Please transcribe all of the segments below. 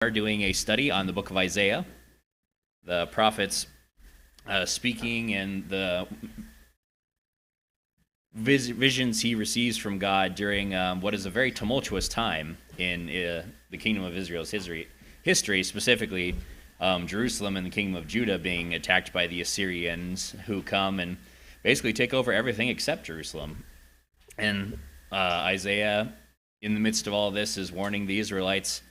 are doing a study on the book of Isaiah, the prophets speaking and the visions he receives from God during what is a very tumultuous time in the kingdom of Israel's history, specifically Jerusalem and the kingdom of Judah being attacked by the Assyrians, who come and basically take over everything except Jerusalem. And Isaiah, in the midst of all this, is warning the Israelites,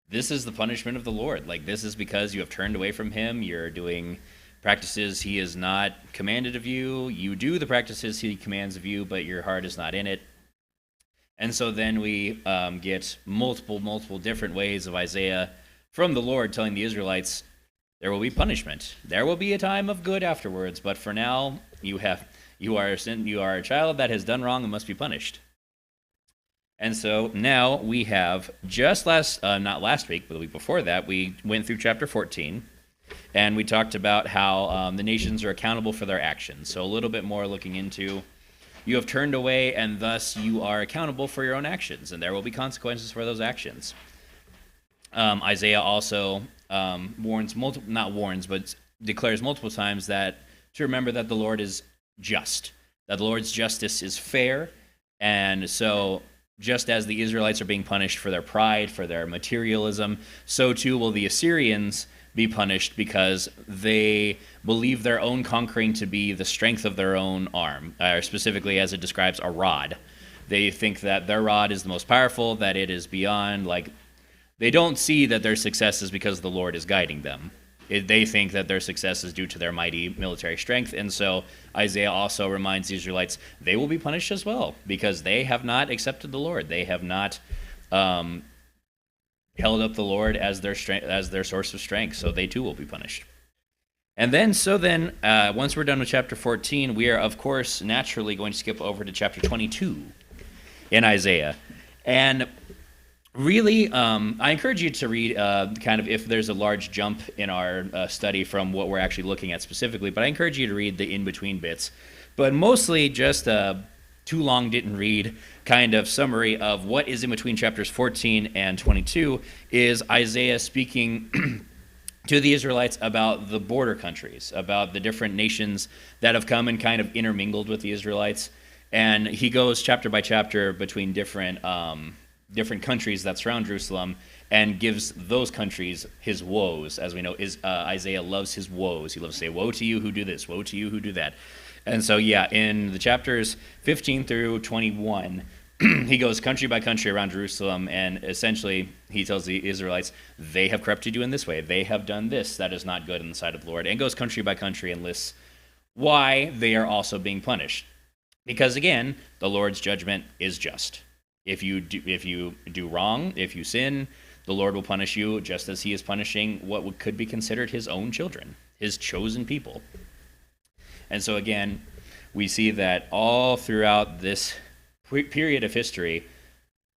this is the punishment of the Lord. Like, this is because you have turned away from him. You're doing practices he has not commanded of you. You do the practices he commands of you, but your heart is not in it. And so then we get multiple different ways of Isaiah from the Lord telling the Israelites, there will be punishment. There will be a time of good afterwards, but for now, you are a child that has done wrong and must be punished. And so now we have not last week, but the week before that, we went through chapter 14, and we talked about how the nations are accountable for their actions. So a little bit more looking into, you have turned away, and thus you are accountable for your own actions, and there will be consequences for those actions. Isaiah also declares multiple times that to remember that the Lord is just, that the Lord's justice is fair, and so just as the Israelites are being punished for their pride, for their materialism, so too will the Assyrians be punished because they believe their own conquering to be the strength of their own arm, or specifically as it describes a rod. They think that their rod is the most powerful, that it is beyond, they don't see that their success is because the Lord is guiding them. They think that their success is due to their mighty military strength, and so Isaiah also reminds the Israelites they will be punished as well because they have not accepted the Lord. They have not held up the Lord as their source of strength, so they too will be punished. And then, once we're done with chapter 14, we are, of course, naturally going to skip over to chapter 22 in Isaiah. And really, I encourage you to read kind of if there's a large jump in our study from what we're actually looking at specifically, but I encourage you to read the in-between bits. But mostly just too long didn't read kind of summary of what is in between chapters 14 and 22 is Isaiah speaking to the Israelites about the border countries, about the different nations that have come and kind of intermingled with the Israelites. And he goes chapter by chapter between different countries that surround Jerusalem and gives those countries his woes. As we know, Isaiah loves his woes. He loves to say, woe to you who do this, woe to you who do that. And so, in the chapters 15 through 21, he goes country by country around Jerusalem, and essentially he tells the Israelites, they have corrupted you in this way. They have done this that is not good in the sight of the Lord, and goes country by country and lists why they are also being punished. Because, again, the Lord's judgment is just. If you do wrong, if you sin, the Lord will punish you just as he is punishing what could be considered his own children, his chosen people. And so again, we see that all throughout this period of history,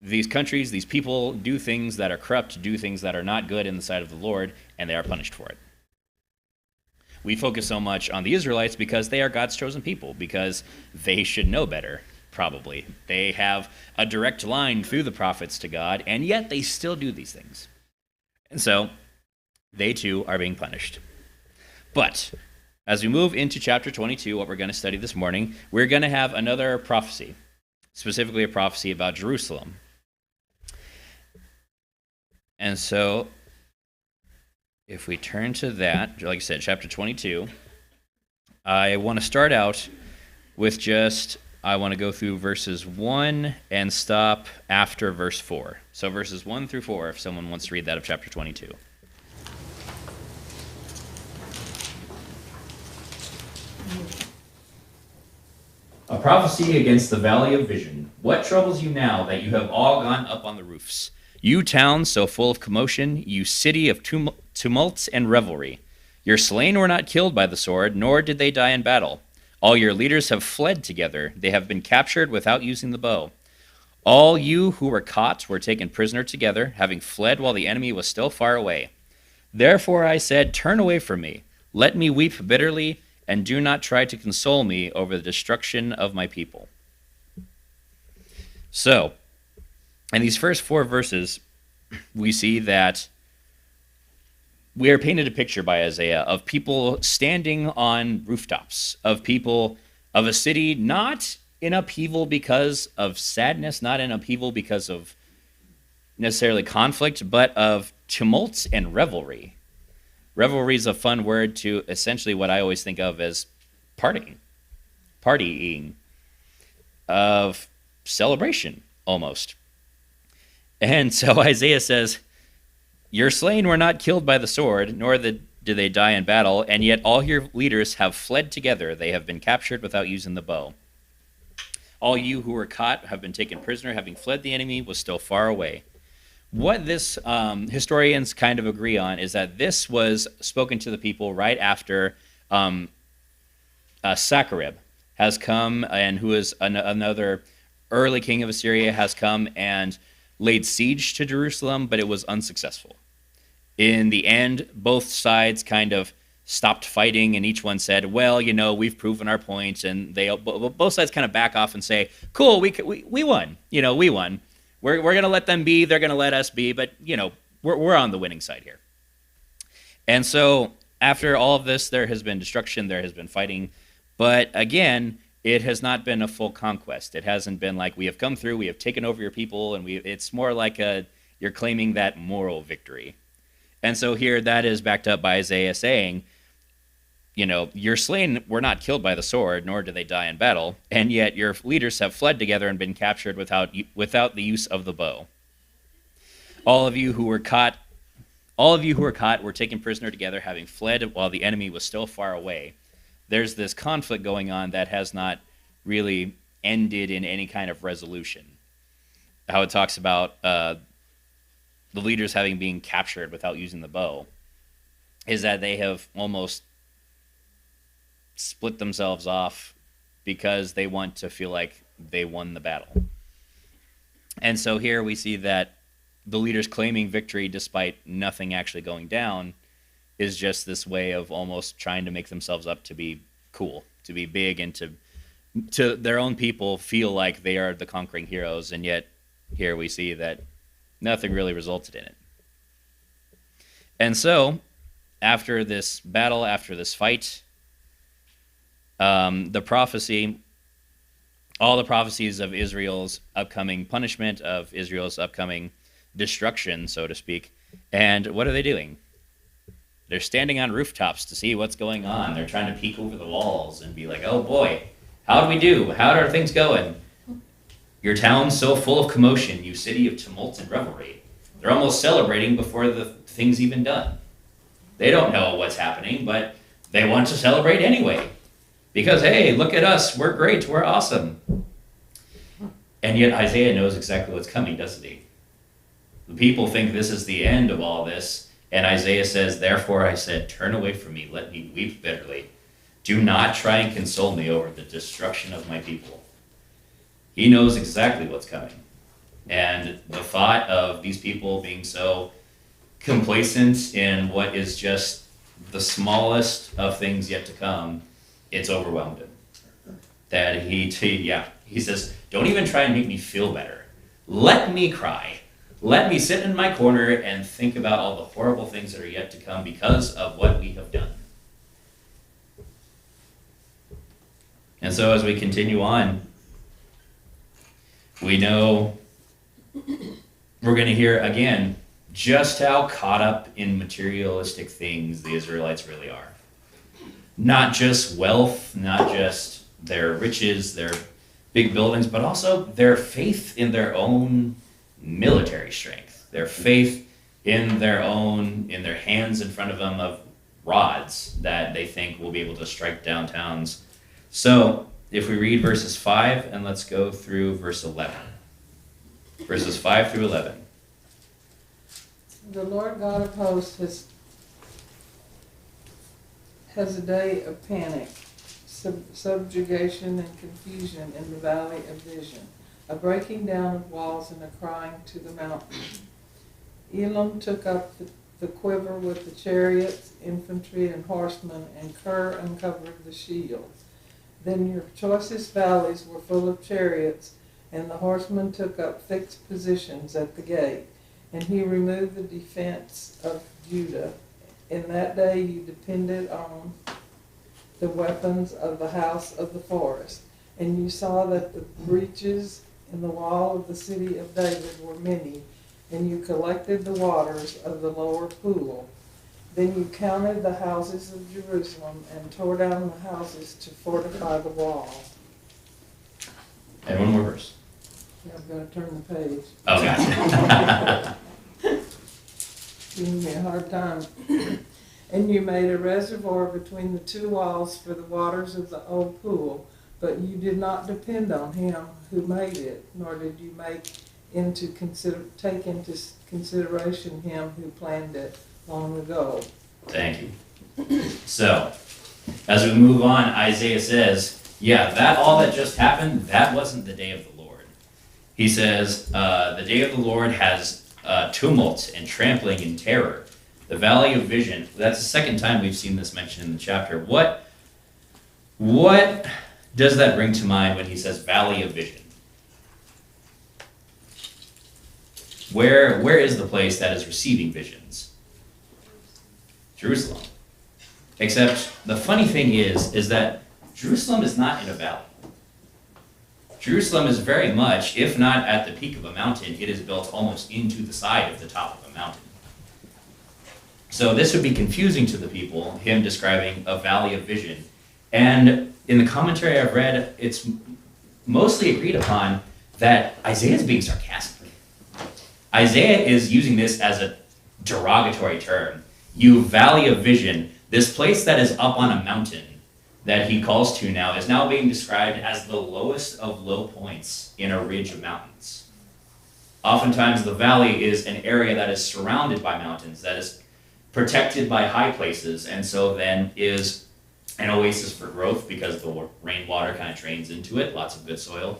these countries, these people do things that are corrupt, do things that are not good in the sight of the Lord, and they are punished for it. We focus so much on the Israelites because they are God's chosen people, because they should know better. Probably. They have a direct line through the prophets to God, and yet they still do these things. And so, they too are being punished. But, as we move into chapter 22, what we're going to study this morning, we're going to have another prophecy, specifically a prophecy about Jerusalem. And so, if we turn to that, like I said, chapter 22, I want to start out with I want to go through verses 1 and stop after verse 4. So verses 1 through 4, if someone wants to read that of chapter 22. A prophecy against the valley of vision. What troubles you now that you have all gone up on the roofs? You town so full of commotion, you city of tumults and revelry. Your slain were not killed by the sword, nor did they die in battle. All your leaders have fled together. They have been captured without using the bow. All you who were caught were taken prisoner together, having fled while the enemy was still far away. Therefore I said, turn away from me. Let me weep bitterly, and do not try to console me over the destruction of my people. So, in these first 4 verses, we see that we are painted a picture by Isaiah of people standing on rooftops, of people, of a city not in upheaval because of sadness, not in upheaval because of necessarily conflict, but of tumult and revelry. Revelry is a fun word to essentially what I always think of as partying, of celebration almost. And so Isaiah says, your slain were not killed by the sword, nor did they die in battle, and yet all your leaders have fled together. They have been captured without using the bow. All you who were caught have been taken prisoner, having fled the enemy was still far away. What this historians kind of agree on is that this was spoken to the people right after Sennacherib has come, and who is another early king of Assyria, has come and laid siege to Jerusalem, but it was unsuccessful. In the end, both sides kind of stopped fighting, and each one said, well, we've proven our point, and both sides kind of back off and say, cool, we won. We won. We're going to let them be. They're going to let us be, but, we're on the winning side here. And so after all of this, there has been destruction, there has been fighting, but again, it has not been a full conquest. It hasn't been like we have come through, we have taken over your people, and it's more like you're claiming that moral victory. And so here that is backed up by Isaiah saying, your slain were not killed by the sword, nor did they die in battle, and yet your leaders have fled together and been captured without the use of the bow. All of you who were caught were taken prisoner together, having fled while the enemy was still far away. There's this conflict going on that has not really ended in any kind of resolution. How it talks about the leaders having been captured without using the bow is that they have almost split themselves off because they want to feel like they won the battle. And so here we see that the leaders claiming victory despite nothing actually going down is just this way of almost trying to make themselves up to be cool, to be big, and to their own people feel like they are the conquering heroes. And yet here we see that nothing really resulted in it. And so after this battle, after this fight, all the prophecies of Israel's upcoming punishment, of Israel's upcoming destruction, so to speak. And what are they doing? They're standing on rooftops to see what's going on. They're trying to peek over the walls and be like, oh boy, how'd we do? How are things going? Your town's so full of commotion, you city of tumult and revelry. They're almost celebrating before the thing's even done. They don't know what's happening, but they want to celebrate anyway. Because, hey, look at us. We're great. We're awesome. And yet Isaiah knows exactly what's coming, doesn't he? The people think this is the end of all this. And Isaiah says, therefore I said, turn away from me. Let me weep bitterly. Do not try and console me over the destruction of my people. He knows exactly what's coming. And the thought of these people being so complacent in what is just the smallest of things yet to come, it's overwhelmed him. That he says, don't even try and make me feel better. Let me cry. Let me sit in my corner and think about all the horrible things that are yet to come because of what we have done. And so as we continue on, we know we're going to hear again just how caught up in materialistic things the Israelites really are. Not just wealth, not just their riches, their big buildings, but also their faith in their own military strength, their faith in their hands in front of them of rods that they think will be able to strike down towns. So if we read verses 5, and let's go through verse 11. Verses 5 through 11. The Lord God of hosts has a day of panic, subjugation and confusion in the valley of vision, a breaking down of walls and a crying to the mountains. Elam took up the quiver with the chariots, infantry, and horsemen, and Ker uncovered the shields. Then your choicest valleys were full of chariots, and the horsemen took up fixed positions at the gate. And he removed the defense of Judah In that day you depended on the weapons of the house of the forest, and you saw that the breaches in the wall of the city of David were many, and you collected the waters of the lower pool. Then you counted the houses of Jerusalem and tore down the houses to fortify the wall. And one more verse. Yeah, I'm gonna turn the page. Oh, gotcha. Giving me a hard time. And you made a reservoir between the two walls for the waters of the old pool, but you did not depend on him who made it, nor did you take into consideration him who planned it long ago. Thank you. So, as we move on, Isaiah says, yeah, all that just happened, that wasn't the day of the Lord. He says, the day of the Lord has tumult and trampling and terror. The valley of vision. That's the second time we've seen this mentioned in the chapter. What does that bring to mind when he says valley of vision? Where is the place that is receiving visions? Jerusalem. Except the funny thing is that Jerusalem is not in a valley. Jerusalem is very much, if not at the peak of a mountain, it is built almost into the side of the top of a mountain. So this would be confusing to the people, him describing a valley of vision. And in the commentary I've read, it's mostly agreed upon that Isaiah is being sarcastic. Isaiah is using this as a derogatory term. You valley of vision, this place that is up on a mountain that he calls to now is now being described as the lowest of low points in a ridge of mountains. Oftentimes the valley is an area that is surrounded by mountains, that is protected by high places, and so then is an oasis for growth because the rainwater kind of drains into it, lots of good soil.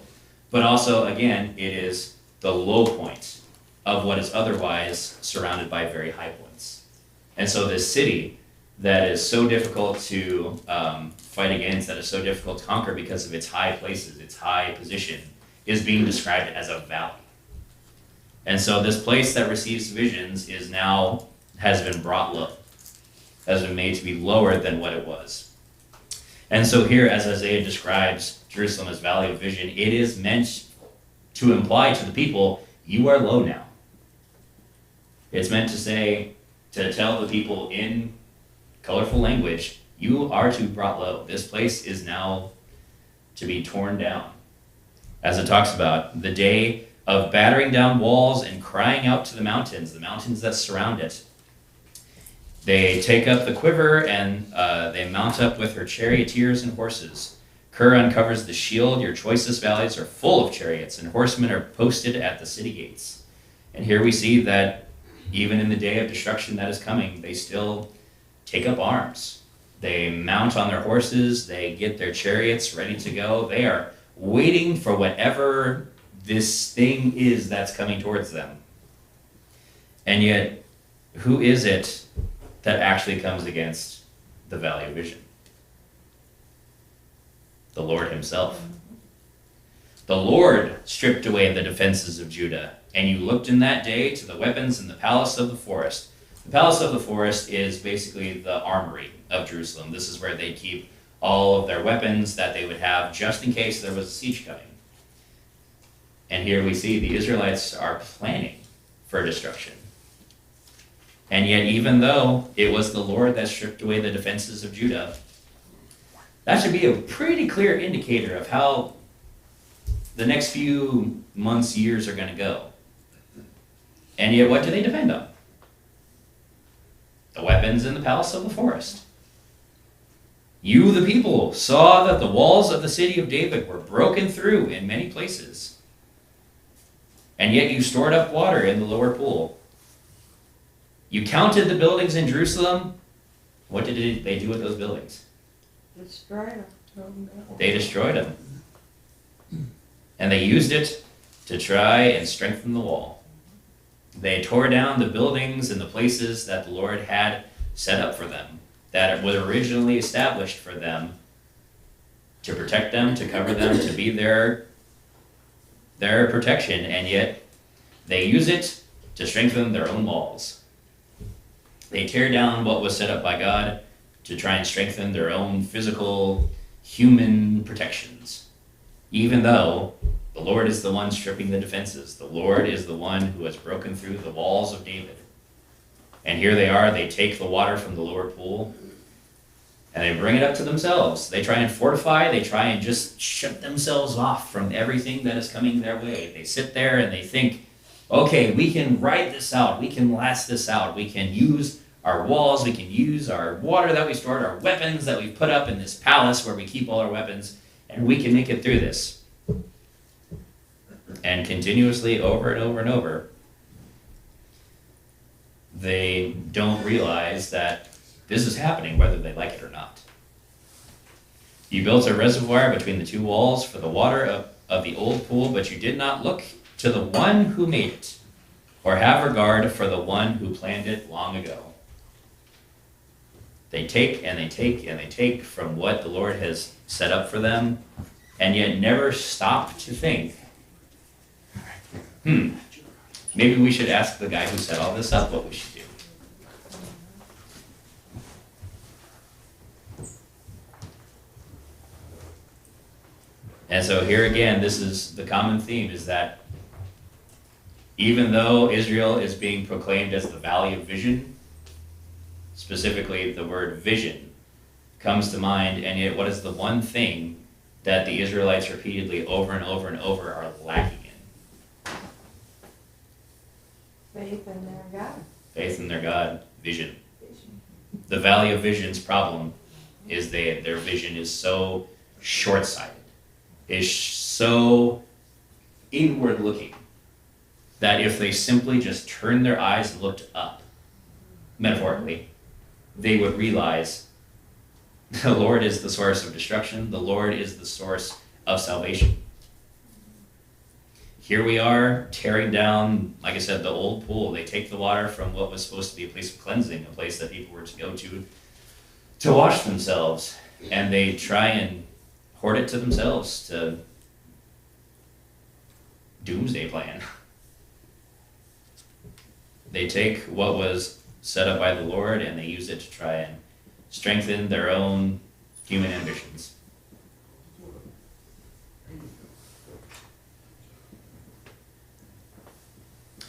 But also, again, it is the low point of what is otherwise surrounded by very high points. And so this city that is so difficult to fight against, that is so difficult to conquer because of its high places, its high position, is being described as a valley. And so this place that receives visions has been brought low, has been made to be lower than what it was. And so here, as Isaiah describes Jerusalem as valley of vision, it is meant to imply to the people, you are low now. It's meant to tell the people in colorful language, you are to be brought low. This place is now to be torn down. As it talks about, the day of battering down walls and crying out to the mountains that surround it. They take up the quiver and they mount up with her charioteers and horses. Ker uncovers the shield. Your choicest valleys are full of chariots, and horsemen are posted at the city gates. And here we see that even in the day of destruction that is coming, they still take up arms. They mount on their horses. They get their chariots ready to go. They are waiting for whatever this thing is that's coming towards them. And yet, who is it that actually comes against the valley of vision? The Lord himself. The Lord stripped away the defenses of Judah, and you looked in that day to the weapons in the palace of the forest. The palace of the forest is basically the armory of Jerusalem. This is where they keep all of their weapons that they would have just in case there was a siege coming. And here we see the Israelites are planning for destruction. And yet, even though it was the Lord that stripped away the defenses of Judah, that should be a pretty clear indicator of how the next few months, years are going to go. And yet, what do they depend on? The weapons in the palace of the forest. You, the people, saw that the walls of the city of David were broken through in many places. And yet you stored up water in the lower pool. You counted the buildings in Jerusalem. What did they do with those buildings? Destroy them. They destroyed them. And they used it to try and strengthen the wall. They tore down the buildings and the places that the Lord had set up for them, that was originally established for them to protect them, to cover them, to be their protection, and yet they use it to strengthen their own walls. They tear down what was set up by God to try and strengthen their own physical, human protections. Even though the Lord is the one stripping the defenses, the Lord is the one who has broken through the walls of David. And here they are, they take the water from the lower pool and they bring it up to themselves. They try and fortify, they try and just shut themselves off from everything that is coming their way. They sit there and they think, okay, we can ride this out, we can last this out, we can use our walls, we can use our water that we stored, our weapons that we've put up in this palace where we keep all our weapons, and we can make it through this. And continuously, over and over and over, they don't realize that this is happening whether they like it or not. You built a reservoir between the two walls for the water of the old pool, but you did not look to the one who made it, or have regard for the one who planned it long ago. They take and they take and they take from what the Lord has set up for them, and yet never stop to think, maybe we should ask the guy who set all this up what we should do. And so here again, this is the common theme, is that even though Israel is being proclaimed as the Valley of Vision, specifically the word vision comes to mind, and yet what is the one thing that the Israelites repeatedly over and over and over are lacking in? Faith in their God. Faith in their God, vision. The Valley of Vision's problem is their vision is so short-sighted, is so inward-looking, that if they simply just turned their eyes and looked up, metaphorically, they would realize the Lord is the source of destruction, the Lord is the source of salvation. Here we are tearing down, like I said, the old pool. They take the water from what was supposed to be a place of cleansing, a place that people were to go to wash themselves, and they try and hoard it to themselves to doomsday plan. They take what was set up by the Lord and they use it to try and strengthen their own human ambitions.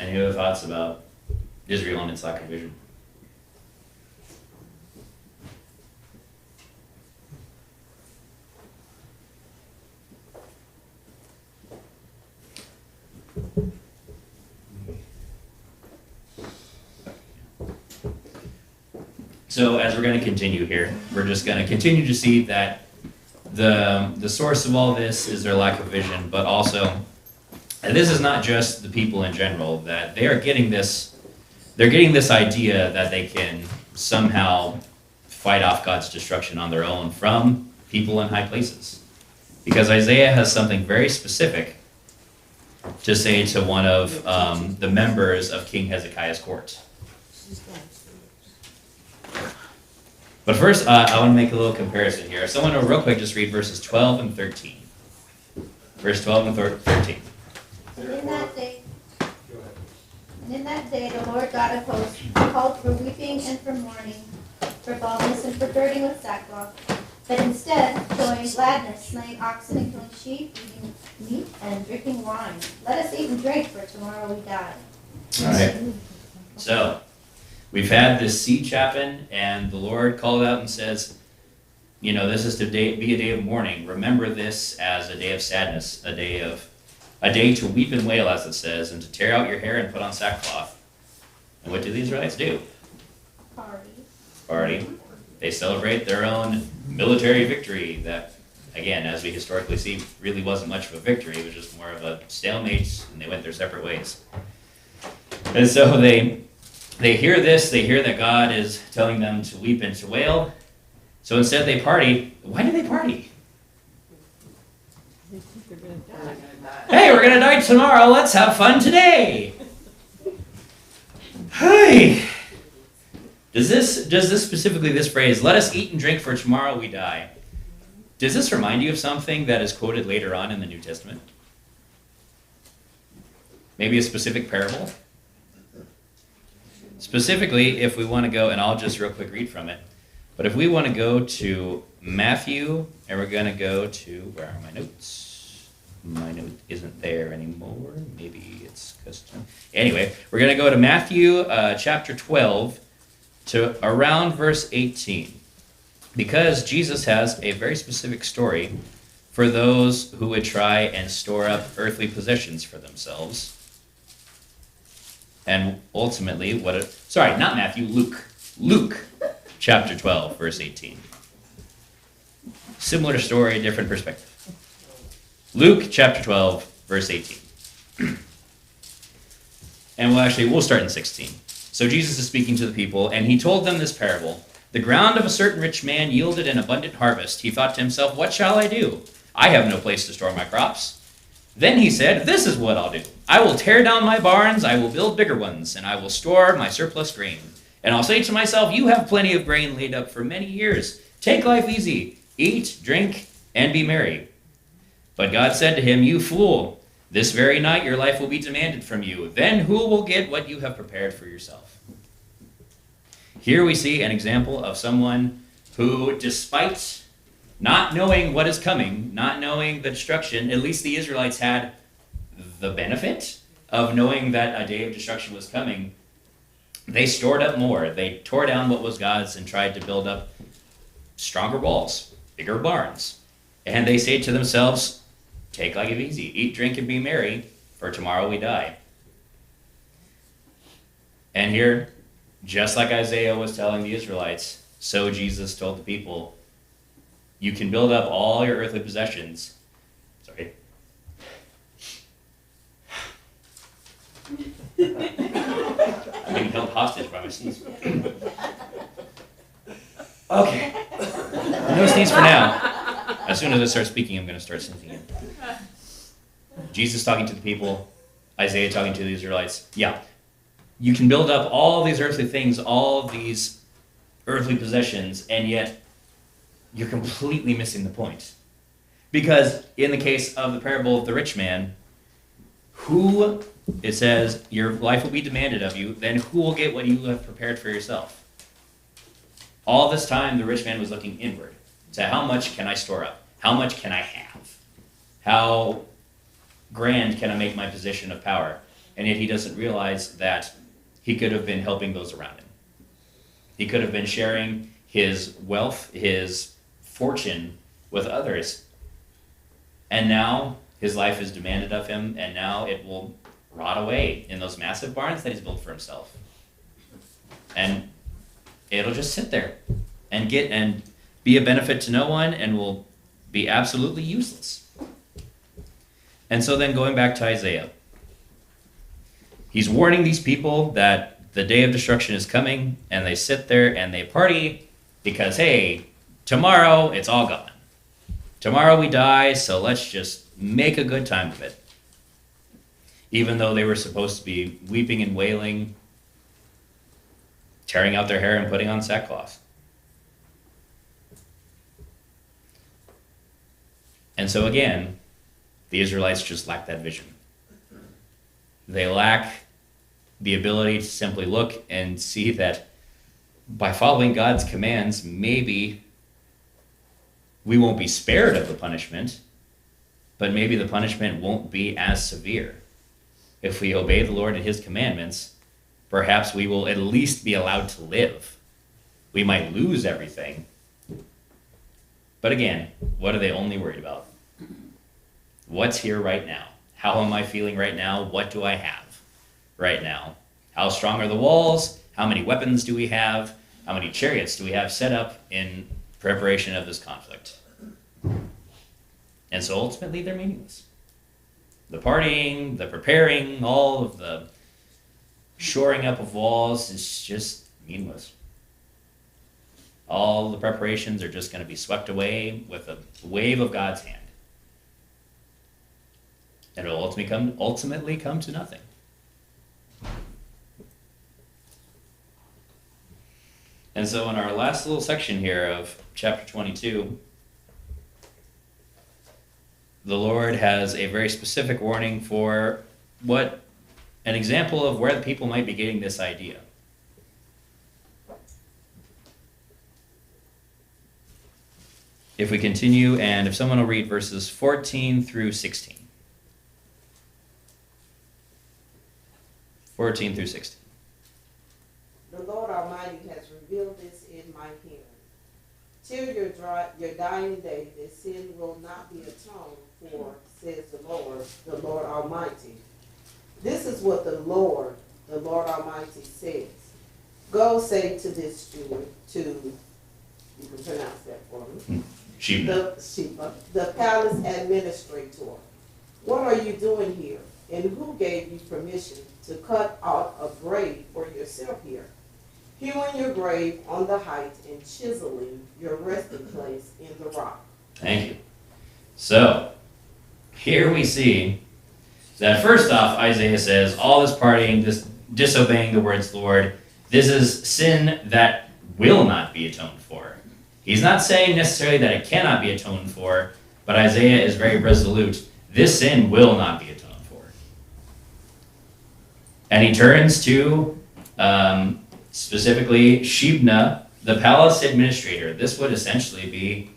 Any other thoughts about Israel and its lack of vision? So as we're going to continue here, we're just going to continue to see that the source of all this is their lack of vision, but also, and this is not just the people in general, that they are getting this, they're getting this idea that they can somehow fight off God's destruction on their own from people in high places. Because Isaiah has something very specific to say to one of the members of King Hezekiah's court. But first, I want to make a little comparison here. Someone will real quick just read verses 12 and 13. Verse 12 and 13. And in that day, the Lord God of hosts called for weeping and for mourning, for baldness and for girding with sackcloth, but instead showing gladness, slaying oxen and killing sheep, eating meat and drinking wine. Let us eat and drink, for tomorrow we die. All right. So, we've had this siege happen, and the Lord called out and says, you know, this is to be a day of mourning. Remember this as a day of sadness, a day to weep and wail, as it says, and to tear out your hair and put on sackcloth. And what do the Israelites do? Party. They celebrate their own military victory that, again, as we historically see, really wasn't much of a victory. It was just more of a stalemate, and they went their separate ways. And so they hear this, they hear that God is telling them to weep and to wail. So instead they party. Why do they party? Hey, we're going to die tomorrow. Let's have fun today. Hey. Does this specifically, this phrase, let us eat and drink for tomorrow we die, does this remind you of something that is quoted later on in the New Testament? Maybe a specific parable? Specifically, if we want to go, and I'll just real quick read from it, but if we want to go to Matthew, and we're going to go to, where are my notes? My note isn't there anymore. Maybe it's custom. Anyway, we're going to go to Matthew chapter 12 to around verse 18. Because Jesus has a very specific story for those who would try and store up earthly possessions for themselves. And ultimately, not Matthew, Luke. Luke chapter 12, verse 18. Similar story, different perspective. Luke chapter 12, verse 18. And we'll start in 16. So Jesus is speaking to the people, and he told them this parable. The ground of a certain rich man yielded an abundant harvest. He thought to himself, what shall I do? I have no place to store my crops. Then he said, this is what I'll do. I will tear down my barns, I will build bigger ones, and I will store my surplus grain. And I'll say to myself, you have plenty of grain laid up for many years. Take life easy, eat, drink, and be merry. But God said to him, you fool, this very night your life will be demanded from you. Then who will get what you have prepared for yourself? Here we see an example of someone who, despite not knowing what is coming, not knowing the destruction, at least the Israelites had the benefit of knowing that a day of destruction was coming. They stored up more. They tore down what was God's and tried to build up stronger walls, bigger barns. And they say to themselves, take life easy, eat, drink, and be merry, for tomorrow we die. And here, just like Isaiah was telling the Israelites, so Jesus told the people, you can build up all your earthly possessions. Sorry. I'm being held hostage by my sneeze. Okay. No sneeze for now. As soon as I start speaking, I'm going to start sneezing again. Jesus talking to the people, Isaiah talking to the Israelites. Yeah. You can build up all these earthly things, all these earthly possessions, and yet you're completely missing the point. Because in the case of the parable of the rich man, it says, your life will be demanded of you, then who will get what you have prepared for yourself? All this time, the rich man was looking inward to how much can I store up? How much can I have? How grand can I make my position of power? And yet he doesn't realize that he could have been helping those around him. He could have been sharing his wealth, his fortune with others. And now his life is demanded of him, and now it will rot away in those massive barns that he's built for himself. And it'll just sit there and be a benefit to no one and will be absolutely useless. And so then going back to Isaiah, he's warning these people that the day of destruction is coming, and they sit there and they party because, hey, tomorrow it's all gone. Tomorrow we die, so let's just make a good time of it. Even though they were supposed to be weeping and wailing, tearing out their hair and putting on sackcloth. And so again, the Israelites just lack that vision. They lack the ability to simply look and see that by following God's commands, maybe we won't be spared of the punishment, but maybe the punishment won't be as severe. If we obey the Lord and his commandments, perhaps we will at least be allowed to live. We might lose everything. But again, what are they only worried about? What's here right now? How am I feeling right now? What do I have right now? How strong are the walls? How many weapons do we have? How many chariots do we have set up in preparation of this conflict? And so ultimately they're meaningless. The partying, the preparing, all of the shoring up of walls is just meaningless. All the preparations are just going to be swept away with a wave of God's hand. And it will ultimately come to nothing. And so in our last little section here of chapter 22, the Lord has a very specific warning for an example of where the people might be getting this idea. if we continue, and if someone will read verses 14 through 16. 14 through 16. The Lord Almighty has revealed this in my hearing. Till your dying day, this sin will not be atoned for, says the Lord Almighty. This is what the Lord Almighty says. Go say to this Jew, you can pronounce that for me. Shebna. The palace administrator. What are you doing here? And who gave you permission to cut out a grave for yourself here? Hewing your grave on the height and chiseling your resting place in the rock. Thank you. So, here we see that first off, Isaiah says, all this partying, this disobeying the words of the Lord, this is sin that will not be atoned for. He's not saying necessarily that it cannot be atoned for, but Isaiah is very resolute. This sin will not be atoned for. And he turns to, specifically, Shebna, the palace administrator. This would essentially be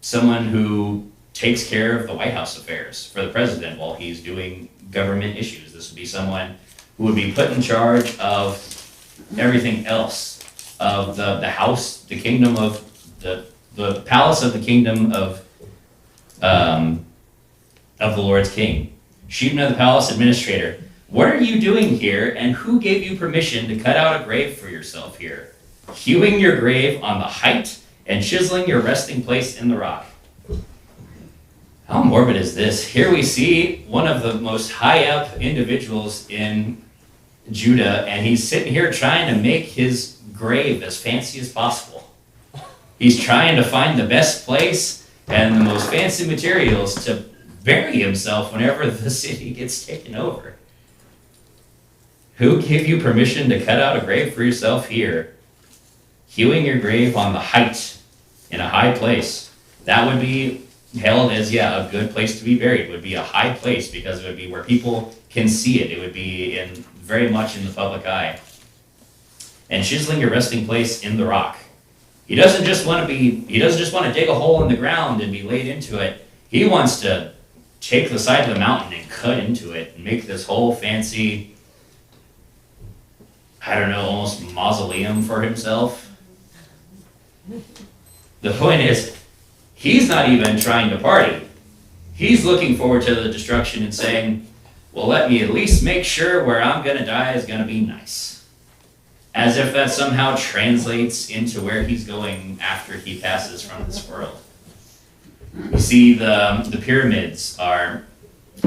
someone who takes care of the White House affairs for the president while he's doing government issues. This would be someone who would be put in charge of everything else, of the house, the kingdom of, the palace of the kingdom of the Lord's king. Shebna, the palace administrator. What are you doing here, and who gave you permission to cut out a grave for yourself here? Hewing your grave on the height and chiseling your resting place in the rock. How morbid is this? Here we see one of the most high up individuals in Judah, and he's sitting here trying to make his grave as fancy as possible. He's trying to find the best place and the most fancy materials to bury himself whenever the city gets taken over. Who gave you permission to cut out a grave for yourself here? Hewing your grave on the height, in a high place. That would be held as, a good place to be buried. It would be a high place because it would be where people can see it. It would be very much in the public eye. And chiseling your resting place in the rock. He doesn't just want to dig a hole in the ground and be laid into it. He wants to take the side of the mountain and cut into it and make this whole fancy, almost mausoleum for himself. The point is, he's not even trying to party. He's looking forward to the destruction and saying, well, let me at least make sure where I'm going to die is going to be nice. As if that somehow translates into where he's going after he passes from this world. You see, the pyramids are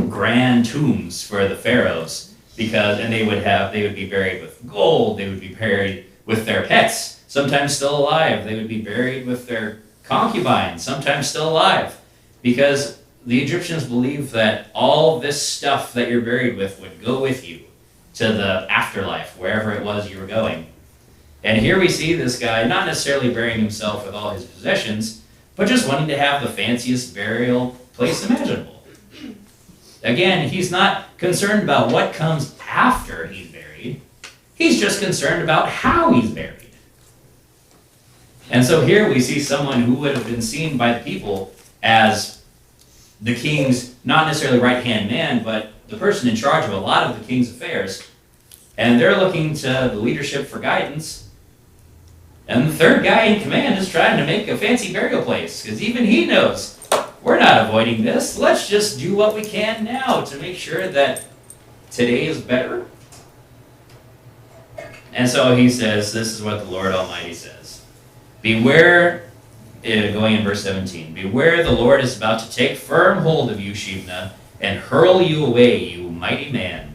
grand tombs for the pharaohs, and they would be buried with gold, they would be buried with their pets, sometimes still alive. They would be buried with their concubines, sometimes still alive, because the Egyptians believed that all this stuff that you're buried with would go with you to the afterlife, wherever it was you were going. And here we see this guy not necessarily burying himself with all his possessions, but just wanting to have the fanciest burial place imaginable. Again, he's not concerned about what comes after he's buried. He's just concerned about how he's buried. And so here we see someone who would have been seen by the people as the king's, not necessarily right-hand man, but the person in charge of a lot of the king's affairs. And they're looking to the leadership for guidance. And the third guy in command is trying to make a fancy burial place, because even he knows, we're not avoiding this. Let's just do what we can now to make sure that today is better. And so he says, this is what the Lord Almighty says. Beware, going in verse 17, beware, the Lord is about to take firm hold of you, Shebna, and hurl you away, you mighty man.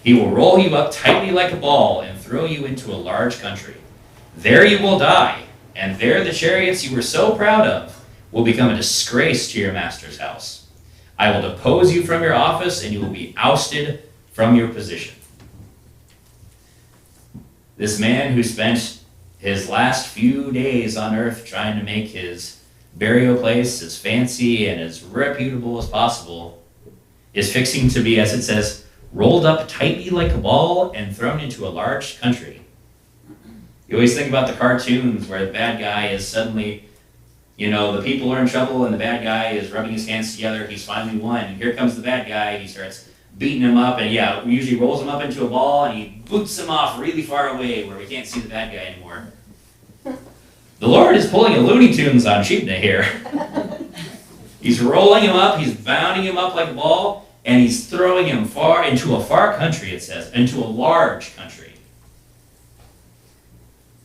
He will roll you up tightly like a ball and throw you into a large country. There you will die, and there the chariots you were so proud of will become a disgrace to your master's house. I will depose you from your office, and you will be ousted from your position. This man who spent his last few days on earth trying to make his burial place as fancy and as reputable as possible is fixing to be, as it says, rolled up tightly like a ball and thrown into a large country. You always think about the cartoons where the bad guy is suddenly, the people are in trouble and the bad guy is rubbing his hands together. He's finally won. And here comes the bad guy. He starts beating him up and usually rolls him up into a ball and he boots him off really far away where we can't see the bad guy anymore. The Lord is pulling a Looney Tunes on Sheepna here. He's rolling him up, he's bounding him up like a ball, and he's throwing him far into a far country, it says, into a large country.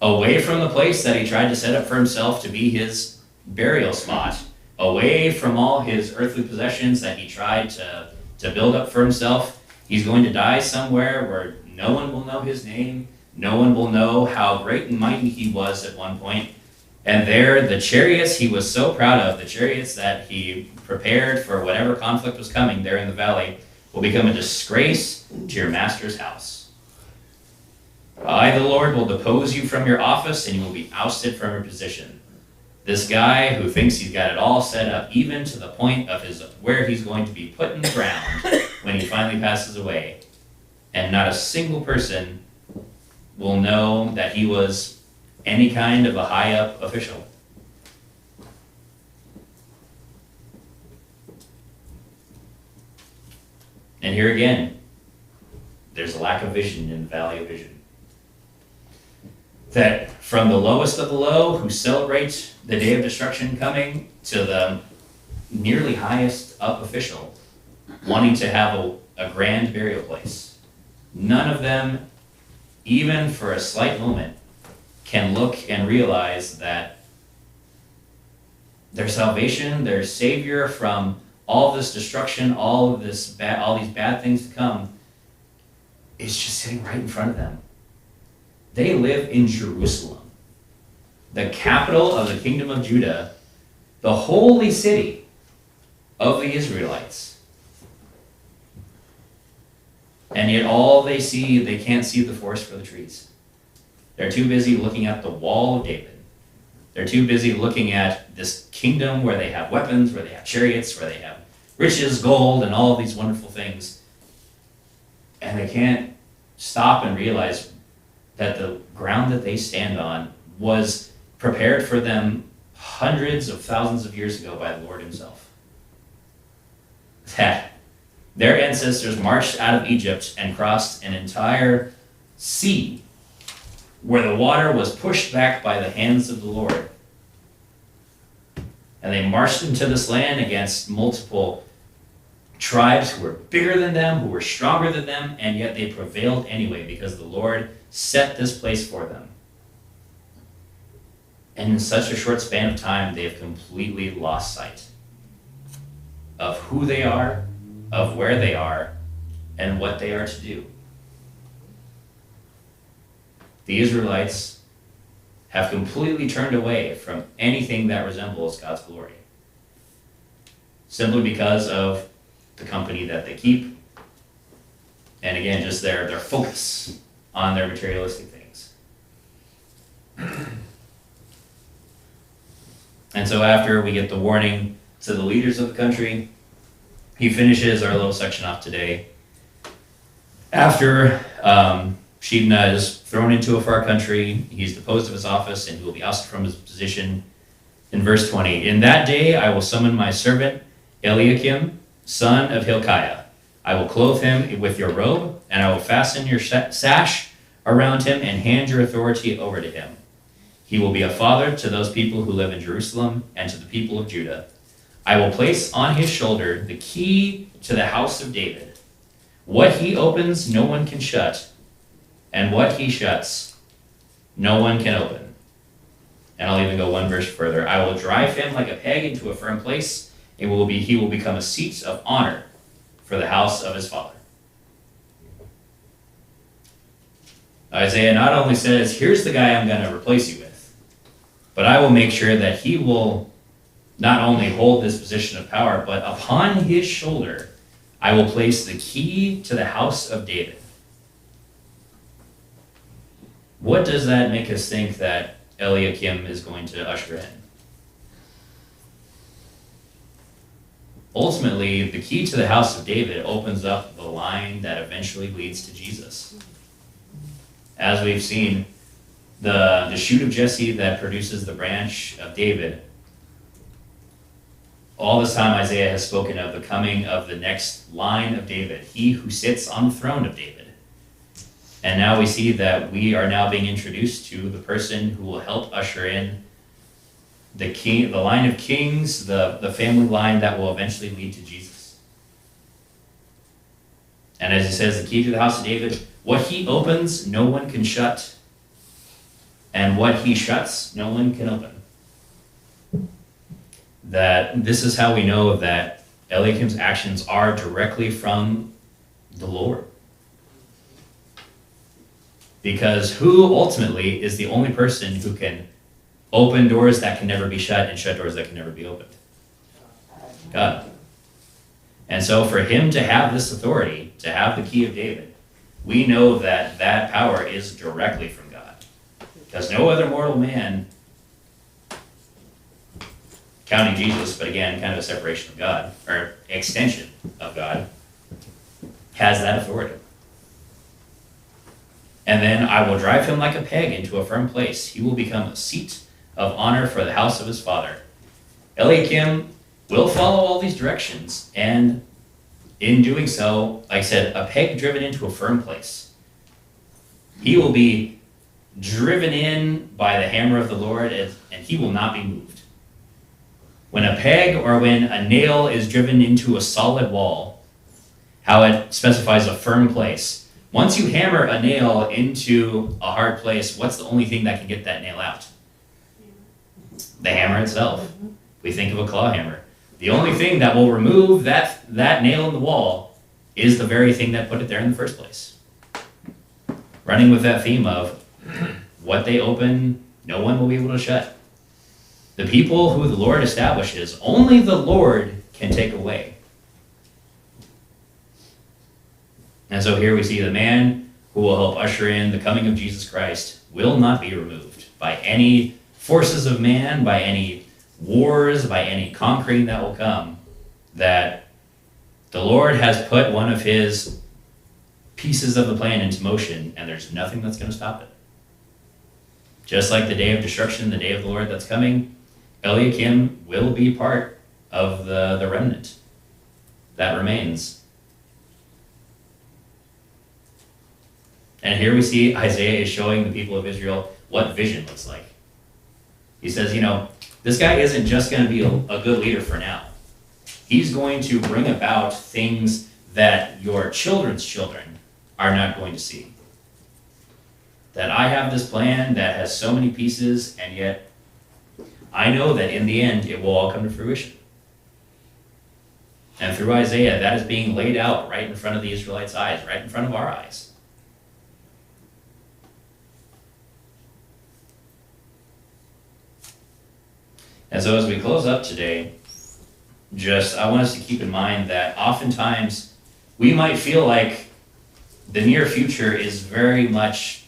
Away from the place that he tried to set up for himself to be his burial spot. Away from all his earthly possessions that he tried to build up for himself. He's going to die somewhere where no one will know his name. No one will know how great and mighty he was at one point. And there, the chariots he was so proud of, the chariots that he prepared for whatever conflict was coming there in the valley, will become a disgrace to your master's house. I, the Lord, will depose you from your office, and you will be ousted from your position. This guy who thinks he's got it all set up, even to the point of where he's going to be put in the ground when he finally passes away, and not a single person will know that he was any kind of a high-up official. And here again, there's a lack of vision in the Valley of Vision. That from the lowest of the low, who celebrate the day of destruction coming, to the nearly highest up official, wanting to have a grand burial place, none of them, even for a slight moment, can look and realize that their salvation, their savior from all this destruction, all these bad things to come, is just sitting right in front of them. They live in Jerusalem, the capital of the kingdom of Judah, the holy city of the Israelites. And yet all they see, they can't see the forest for the trees. They're too busy looking at the wall of David. They're too busy looking at this kingdom where they have weapons, where they have chariots, where they have riches, gold, and all of these wonderful things. And they can't stop and realize that the ground that they stand on was prepared for them hundreds of thousands of years ago by the Lord himself. That their ancestors marched out of Egypt and crossed an entire sea where the water was pushed back by the hands of the Lord. And they marched into this land against multiple tribes who were bigger than them, who were stronger than them, and yet they prevailed anyway because the Lord set this place for them. And in such a short span of time, they have completely lost sight of who they are, of where they are, and what they are to do. The Israelites have completely turned away from anything that resembles God's glory, simply because of the company that they keep, and again, just their focus on their materialistic things. And so after we get the warning to the leaders of the country, he finishes our little section off today. After Shebna is thrown into a far country, he's deposed of his office, and he will be ousted from his position. In verse 20, in that day I will summon my servant Eliakim, son of Hilkiah. I will clothe him with your robe, and I will fasten your sash around him and hand your authority over to him. He will be a father to those people who live in Jerusalem and to the people of Judah. I will place on his shoulder the key to the house of David. What he opens, no one can shut, and what he shuts, no one can open. And I'll even go one verse further. I will drive him like a peg into a firm place. He will become a seat of honor for the house of his father. Isaiah not only says, here's the guy I'm going to replace you with, but I will make sure that he will not only hold this position of power, but upon his shoulder, I will place the key to the house of David. What does that make us think that Eliakim is going to usher in? Ultimately, the key to the house of David opens up the line that eventually leads to Jesus. As we've seen, the shoot of Jesse that produces the branch of David All this time, Isaiah has spoken of the coming of the next line of David, he who sits on the throne of David. And now we see that we are now being introduced to the person who will help usher in the king, the line of kings, the family line that will eventually lead to Jesus. And as he says, the key to the house of David, what he opens, no one can shut. And what he shuts, no one can open. That this is how we know that Eliakim's actions are directly from the Lord. Because who ultimately is the only person who can open doors that can never be shut and shut doors that can never be opened? God. And so for him to have this authority, to have the key of David, we know that that power is directly from God. Because no other mortal man, counting Jesus, but again, kind of a separation of God, or extension of God, has that authority. And then I will drive him like a peg into a firm place. He will become a seat of honor for the house of his father. Eliakim will follow all these directions, and in doing so, like I said, a peg driven into a firm place. He will be driven in by the hammer of the Lord, and he will not be moved. When a peg or when a nail is driven into a solid wall, how it specifies a firm place. Once you hammer a nail into a hard place, what's the only thing that can get that nail out? The hammer itself. We think of a claw hammer. The only thing that will remove that nail in the wall is the very thing that put it there in the first place. Running with that theme of what they open, no one will be able to shut. The people who the Lord establishes, only the Lord can take away. And so here we see the man who will help usher in the coming of Jesus Christ will not be removed by any forces of man, by any wars, by any conquering that will come. That the Lord has put one of his pieces of the plan into motion, and there's nothing that's going to stop it. Just like the day of destruction, the day of the Lord that's coming, Eliakim will be part of the remnant that remains. And here we see Isaiah is showing the people of Israel what vision looks like. He says, this guy isn't just going to be a good leader for now. He's going to bring about things that your children's children are not going to see. That I have this plan that has so many pieces, and yet I know that in the end it will all come to fruition. And through Isaiah, that is being laid out right in front of the Israelites' eyes, right in front of our eyes. And so as we close up today, I want us to keep in mind that oftentimes we might feel like the near future is very much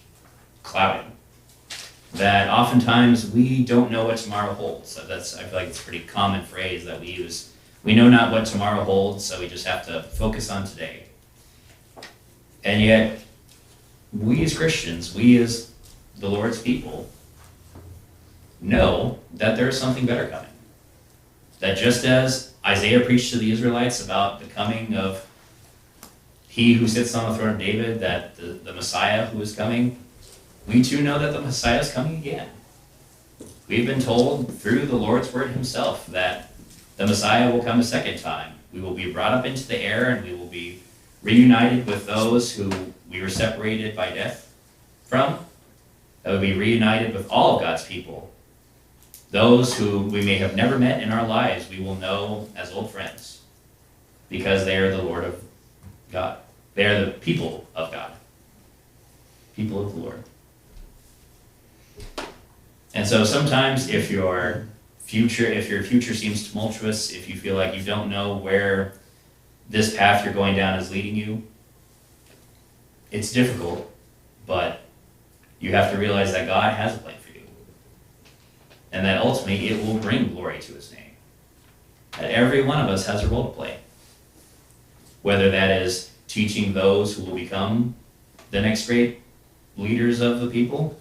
clouded. That oftentimes we don't know what tomorrow holds. I feel like it's a pretty common phrase that we use. We know not what tomorrow holds, so we just have to focus on today. And yet, we as Christians, we as the Lord's people, know that there is something better coming. That just as Isaiah preached to the Israelites about the coming of he who sits on the throne of David, that the Messiah who is coming, we too know that the Messiah is coming again. We've been told through the Lord's word himself that the Messiah will come a second time. We will be brought up into the air, and we will be reunited with those who we were separated by death from. That will be reunited with all of God's people. Those who we may have never met in our lives, we will know as old friends, because they are the Lord of God. They are the people of God. People of the Lord. And so sometimes if your future seems tumultuous, if you feel like you don't know where this path you're going down is leading you, it's difficult, but you have to realize that God has a plan for you. And that ultimately it will bring glory to his name. That every one of us has a role to play. Whether that is teaching those who will become the next great leaders of the people,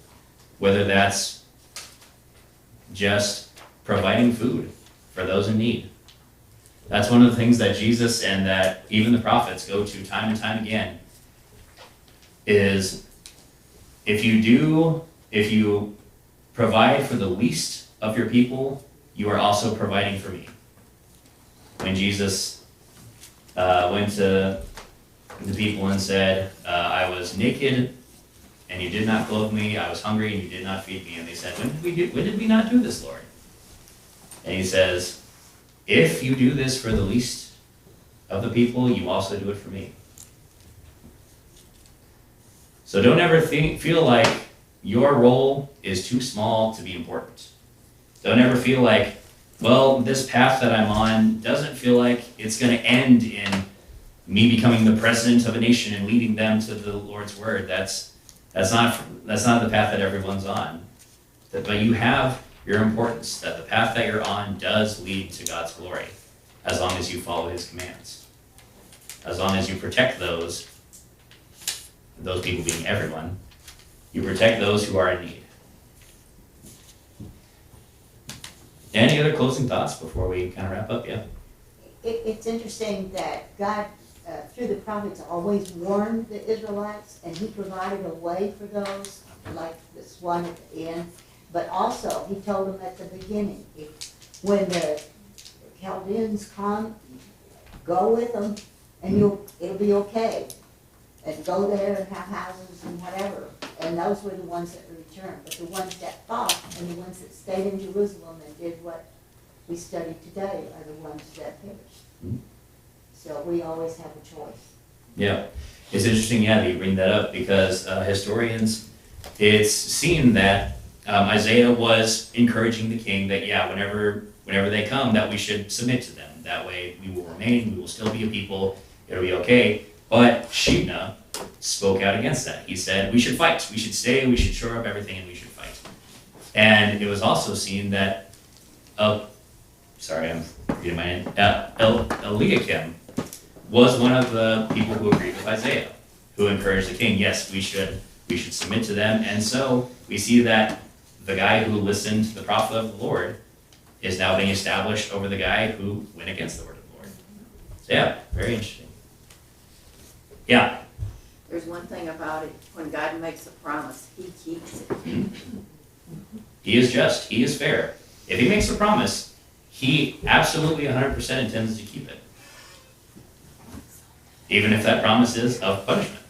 whether that's just providing food for those in need, That's one of the things that Jesus and that even the prophets go to time and time again is if you provide for the least of your people, you are also providing for me. When Jesus went to the people and said, I was naked and you did not clothe me, I was hungry and you did not feed me. And they said, when did we not do this, Lord? And he says, if you do this for the least of the people, you also do it for me. So don't ever feel like your role is too small to be important. Don't ever feel like, well, this path that I'm on doesn't feel like it's going to end in me becoming the president of a nation and leading them to the Lord's word. That's not the path that everyone's on. But you have your importance, that the path that you're on does lead to God's glory, as long as you follow his commands. As long as you protect those people being everyone, you protect those who are in need. Any other closing thoughts before we kind of wrap up? Yeah. It's interesting that God, through the prophets, always warned the Israelites, and he provided a way for those, like this one at the end. But also, he told them at the beginning, when the Chaldeans come, go with them, and it'll be okay. And go there and have houses and whatever. And those were the ones that returned. But the ones that fought and the ones that stayed in Jerusalem and did what we studied today are the ones that perished. Mm-hmm. So we always have a choice. Yeah. It's interesting, that you bring that up, because historians, it's seen that Isaiah was encouraging the king that, whenever they come, that we should submit to them. That way we will remain, we will still be a people, it'll be okay. But Shebna spoke out against that. He said, we should fight, we should stay, we should shore up everything, and we should fight. And it was also seen that, I'm forgetting my name, Eliakim was one of the people who agreed with Isaiah, who encouraged the king, yes, we should submit to them. And so we see that the guy who listened to the prophet of the Lord is now being established over the guy who went against the word of the Lord. So very interesting. Yeah. There's one thing about it, when God makes a promise, he keeps it. He is just, he is fair. If he makes a promise, he absolutely 100% intends to keep it. Even if that promise is of punishment.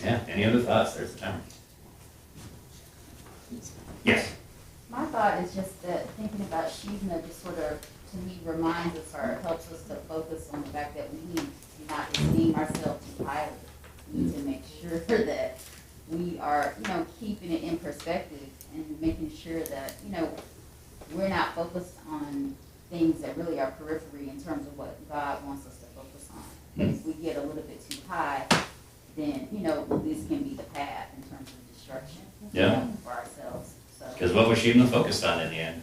Yeah, any other thoughts? There's the timer. Yes. My thought is just that thinking about Shebna just sort of, to me, reminds us or helps us to focus on the fact that we need to not esteem ourselves too highly. We need to make sure that we are, keeping it in perspective and making sure that, we're not focused on things that really are periphery in terms of what God wants us to focus on. But if we get a little bit too high, then, this can be the path in terms of destruction for ourselves. Because what was Shebna focused on in the end?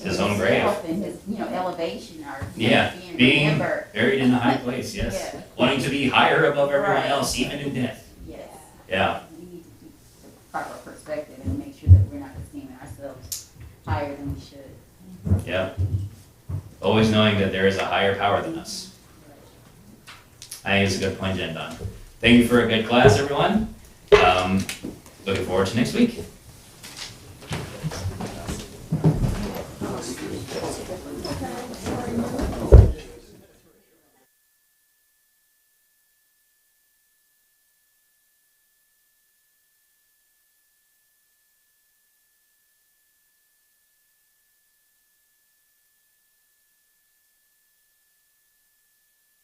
His own grave. And his, elevation or being buried in a high place, yes. Yeah. Wanting to be higher above everyone else, even in death. Yes. Yeah. We need to keep the proper perspective and make sure that we're not esteeming ourselves higher than we should. Yeah. Always knowing that there is a higher power than us. I think it's a good point to end on. Thank you for a good class, everyone. Looking forward to next week.